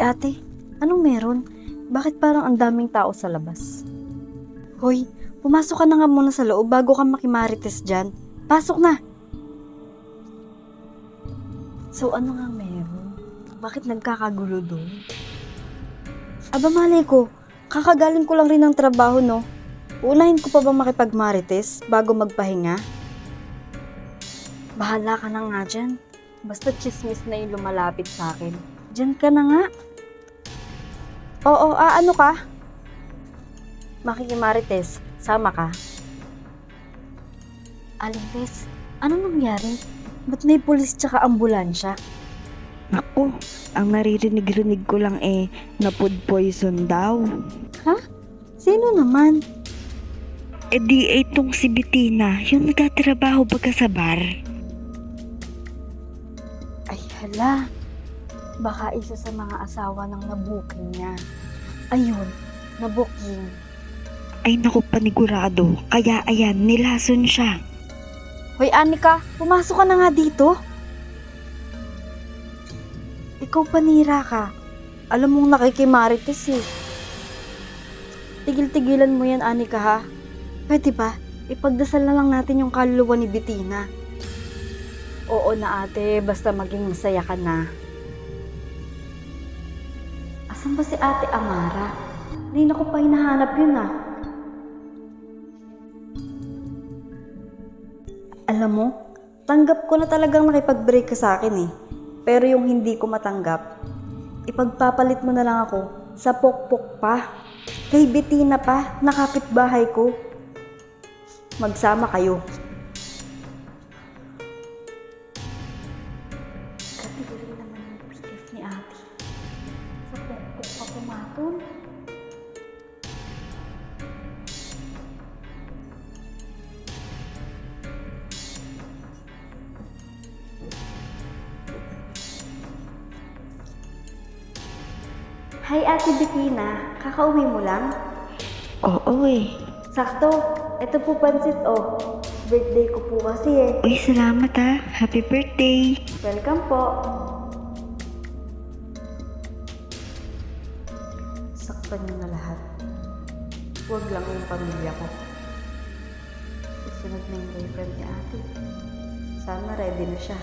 ate, anong meron? Bakit parang ang daming tao sa labas? Hoy, pumasok ka na nga muna sa loob bago ka makimarites dyan. Pasok na! So ano nga meron? Bakit nagkakagulo doon? Aba malay ko, kakagaling ko lang rin ng trabaho no. Uunahin ko pa bang makipagmarites bago magpahinga? Bahala ka na nga dyan. Basta chismis na yung lumalapit sa akin. Dyan ka na nga. Oo, ano ka? Makikimarites, sama ka? Aling Tess, ano nangyari? Ba't may pulis tsaka ambulansya? Naku, ang naririnig-rinig ko lang na food poison daw. Ha? Sino naman? Di itong si Bettina, yung nagtatrabaho baga sa bar. Ay hala, baka isa sa mga asawa ng nabuking niya. Ayun, nabuking. Ay naku, panigurado, kaya ayan, nilason siya. Hoy Anika, pumasok ka na nga dito. Ikaw panira ka. Alam mong nakikimarites eh. Tigil-tigilan mo yan Anika ha. Pwede ba? Ipagdasal na lang natin yung kaluluwa ni Bettina. Oo na ate, basta maging masaya ka na. Asan ba si ate Amara? Hindi na ko pa hinahanap yun ah. Alam mo, tanggap ko na talagang nakipag-break ka sa akin eh. Pero yung hindi ko matanggap, ipagpapalit mo na lang ako sa pokpok pa. Kay Bettina pa, nakapitbahay ko. Magsama kayo. Katigil naman yung PF ni ate. Sa pokpok pa pumatol. Hi Ate Bettina, kakauwi mo lang? Oo Sakto, ito po pansit oh. Birthday ko po kasi eh. Uy, salamat ha. Happy birthday. Welcome po. Saktan niyo na lahat. Huwag lang yung pamilya ko. Susunod na yung boyfriend ni ate. Sana ready na siya.